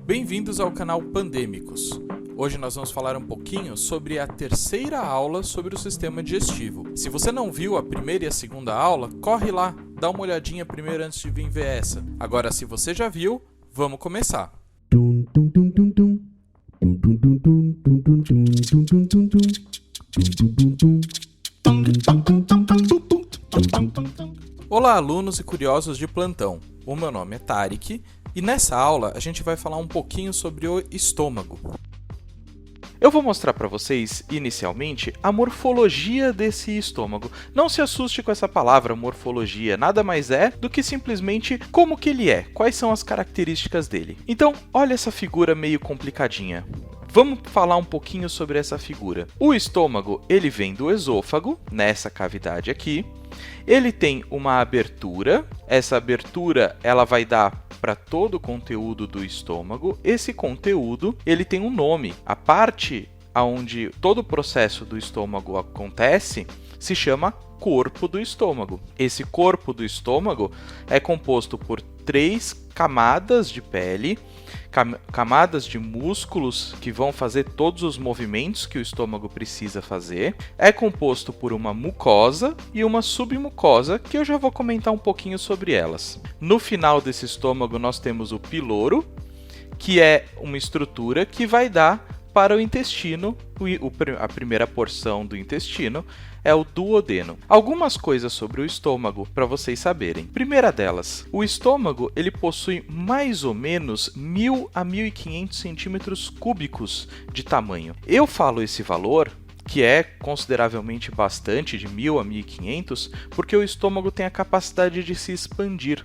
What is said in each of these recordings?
Bem-vindos ao canal Pandêmicos. Hoje nós vamos falar um pouquinho sobre a terceira aula sobre o sistema digestivo. Se você não viu a primeira e a segunda aula, corre lá, dá uma olhadinha primeiro antes de vir ver essa. Agora, se você já viu, vamos começar. Olá, alunos e curiosos de plantão. O meu nome é Tarek e nessa aula a gente vai falar um pouquinho sobre o estômago. Eu vou mostrar para vocês, inicialmente, a morfologia desse estômago. Não se assuste com essa palavra, morfologia, nada mais é do que simplesmente como que ele é, quais são as características dele. Então, olha essa figura meio complicadinha. Vamos falar um pouquinho sobre essa figura. O estômago, ele vem do esôfago, nessa cavidade aqui. Ele tem uma abertura, essa abertura ela vai dar para todo o conteúdo do estômago. Esse conteúdo ele tem um nome. A parte onde todo o processo do estômago acontece se chama corpo do estômago. Esse corpo do estômago é composto por 3 camadas de pele, camadas de músculos que vão fazer todos os movimentos que o estômago precisa fazer. É composto por uma mucosa e uma submucosa, que eu já vou comentar um pouquinho sobre elas. No final desse estômago nós temos o piloro, que é uma estrutura que vai dar para o intestino, a primeira porção do intestino é o duodeno. Algumas coisas sobre o estômago para vocês saberem. Primeira delas, o estômago ele possui mais ou menos 1.000 a 1.500 centímetros cúbicos de tamanho. Eu falo esse valor, que é consideravelmente bastante, de 1.000 a 1.500, porque o estômago tem a capacidade de se expandir,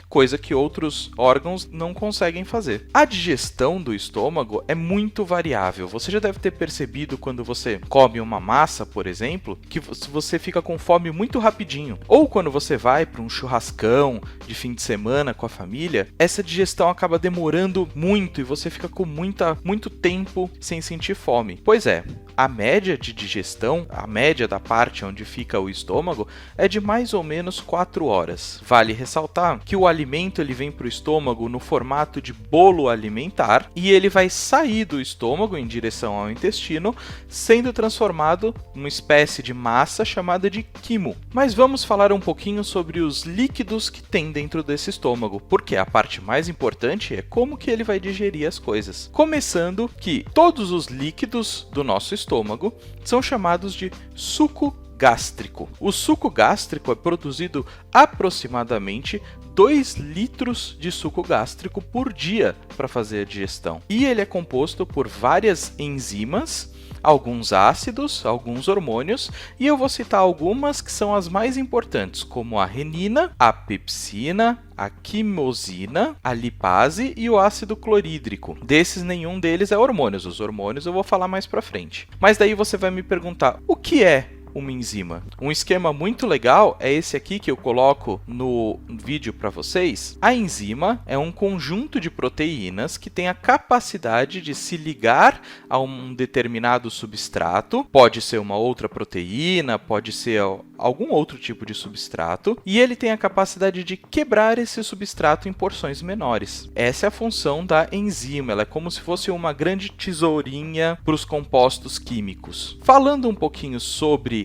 coisa que outros órgãos não conseguem fazer. A digestão do estômago é muito variável. Você já deve ter percebido quando você come uma massa, por exemplo, que você fica com fome muito rapidinho. Ou quando você vai para um churrascão de fim de semana com a família, essa digestão acaba demorando muito e você fica com muito tempo sem sentir fome. Pois é, a média de digestão, a média da parte onde fica o estômago, é de mais ou menos 4 horas. Vale ressaltar que o alimento ele vem para o estômago no formato de bolo alimentar e ele vai sair do estômago em direção ao intestino, sendo transformado numa espécie de massa chamada de quimo. Mas vamos falar um pouquinho sobre os líquidos que tem dentro desse estômago, porque a parte mais importante é como que ele vai digerir as coisas. Começando que todos os líquidos do nosso estômago são chamados de suco gástrico. O suco gástrico é produzido aproximadamente 2 litros de suco gástrico por dia para fazer a digestão. E ele é composto por várias enzimas, alguns ácidos, alguns hormônios, e eu vou citar algumas que são as mais importantes, como a renina, a pepsina, a quimosina, a lipase e o ácido clorídrico. Desses, nenhum deles é hormônios. Os hormônios eu vou falar mais para frente. Mas daí você vai me perguntar, o que é uma enzima? Um esquema muito legal é esse aqui que eu coloco no vídeo para vocês. A enzima é um conjunto de proteínas que tem a capacidade de se ligar a um determinado substrato, pode ser uma outra proteína, pode ser algum outro tipo de substrato, e ele tem a capacidade de quebrar esse substrato em porções menores. Essa é a função da enzima, ela é como se fosse uma grande tesourinha para os compostos químicos. Falando um pouquinho sobre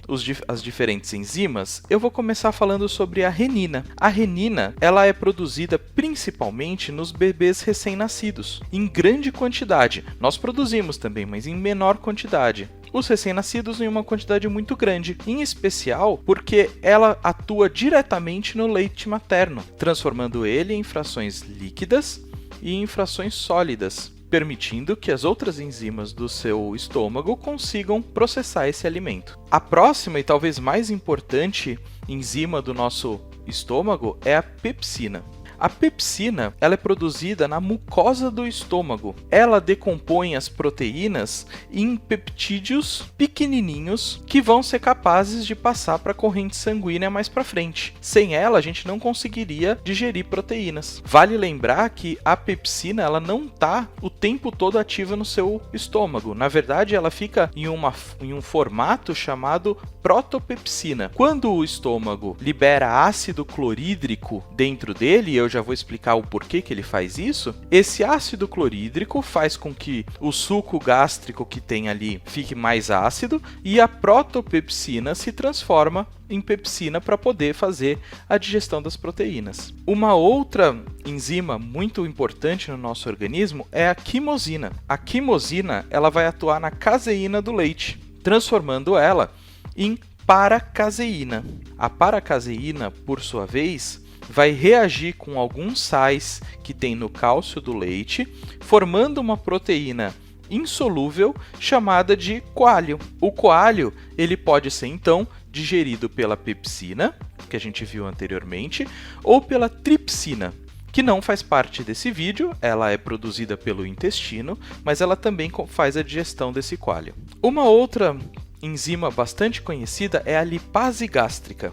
as diferentes enzimas, eu vou começar falando sobre a renina. A renina, ela é produzida principalmente nos bebês recém-nascidos, em grande quantidade. Nós produzimos também, mas em menor quantidade. Os recém-nascidos em uma quantidade muito grande, em especial porque ela atua diretamente no leite materno, transformando ele em frações líquidas e em frações sólidas, permitindo que as outras enzimas do seu estômago consigam processar esse alimento. A próxima e talvez mais importante enzima do nosso estômago é a pepsina. A pepsina ela é produzida na mucosa do estômago. Ela decompõe as proteínas em peptídeos pequenininhos que vão ser capazes de passar para a corrente sanguínea mais para frente. Sem ela, a gente não conseguiria digerir proteínas. Vale lembrar que a pepsina ela não está o tempo todo ativa no seu estômago. Na verdade, ela fica em um formato chamado protopepsina. Quando o estômago libera ácido clorídrico dentro dele, eu já vou explicar o porquê que ele faz isso, esse ácido clorídrico faz com que o suco gástrico que tem ali fique mais ácido e a protopepsina se transforma em pepsina para poder fazer a digestão das proteínas. Uma outra enzima muito importante no nosso organismo é a quimosina. A quimosina ela vai atuar na caseína do leite, transformando ela em paracaseína. A paracaseína, por sua vez, vai reagir com alguns sais que tem no cálcio do leite, formando uma proteína insolúvel chamada de coálio. O coálio ele pode ser então digerido pela pepsina, que a gente viu anteriormente, ou pela tripsina, que não faz parte desse vídeo, ela é produzida pelo intestino, mas ela também faz a digestão desse coálio. Uma outra enzima bastante conhecida é a lipase gástrica.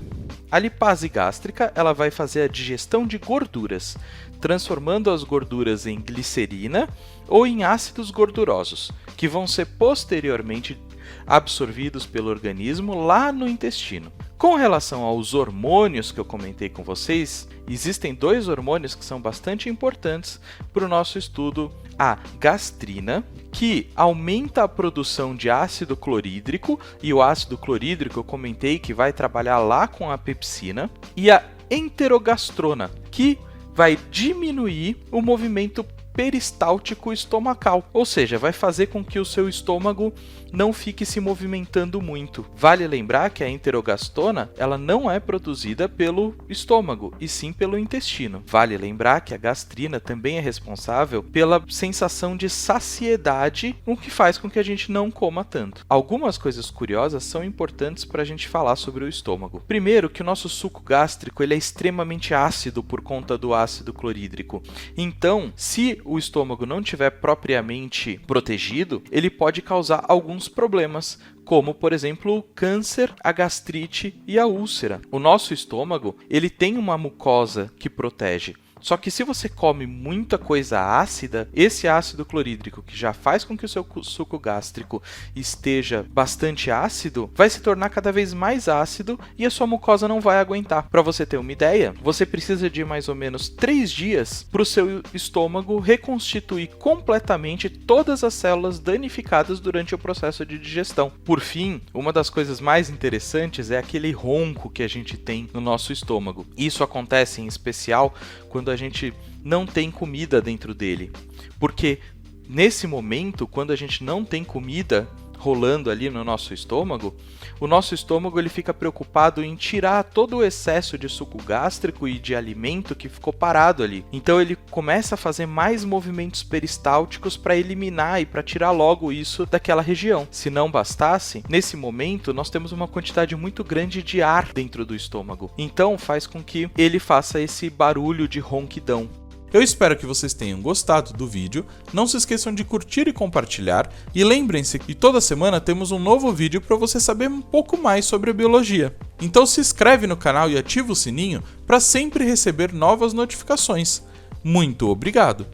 A lipase gástrica ela vai fazer a digestão de gorduras, transformando as gorduras em glicerina ou em ácidos gordurosos, que vão ser posteriormente absorvidos pelo organismo lá no intestino. Com relação aos hormônios que eu comentei com vocês, existem dois hormônios que são bastante importantes para o nosso estudo: a gastrina, que aumenta a produção de ácido clorídrico, e o ácido clorídrico eu comentei que vai trabalhar lá com a pepsina, e a enterogastrona, que vai diminuir o movimento peristáltico estomacal, ou seja, vai fazer com que o seu estômago não fique se movimentando muito. Vale lembrar que a enterogastrona ela não é produzida pelo estômago, e sim pelo intestino. Vale lembrar que a gastrina também é responsável pela sensação de saciedade, o que faz com que a gente não coma tanto. Algumas coisas curiosas são importantes para a gente falar sobre o estômago. Primeiro, que o nosso suco gástrico ele é extremamente ácido por conta do ácido clorídrico. Então, se o estômago não estiver propriamente protegido, ele pode causar alguns problemas, como, por exemplo, o câncer, a gastrite e a úlcera. O nosso estômago ele tem uma mucosa que protege. Só que se você come muita coisa ácida, esse ácido clorídrico, que já faz com que o seu suco gástrico esteja bastante ácido, vai se tornar cada vez mais ácido e a sua mucosa não vai aguentar. Para você ter uma ideia, você precisa de mais ou menos 3 dias para o seu estômago reconstituir completamente todas as células danificadas durante o processo de digestão. Por fim, uma das coisas mais interessantes é aquele ronco que a gente tem no nosso estômago. Isso acontece em especial quando a gente não tem comida dentro dele, porque nesse momento, quando a gente não tem comida rolando ali no nosso estômago, o nosso estômago ele fica preocupado em tirar todo o excesso de suco gástrico e de alimento que ficou parado ali. Então ele começa a fazer mais movimentos peristálticos para eliminar e para tirar logo isso daquela região. Se não bastasse, nesse momento nós temos uma quantidade muito grande de ar dentro do estômago. Então faz com que ele faça esse barulho de ronquidão. Eu espero que vocês tenham gostado do vídeo, não se esqueçam de curtir e compartilhar, e lembrem-se que toda semana temos um novo vídeo para você saber um pouco mais sobre a biologia. Então se inscreve no canal e ativa o sininho para sempre receber novas notificações. Muito obrigado!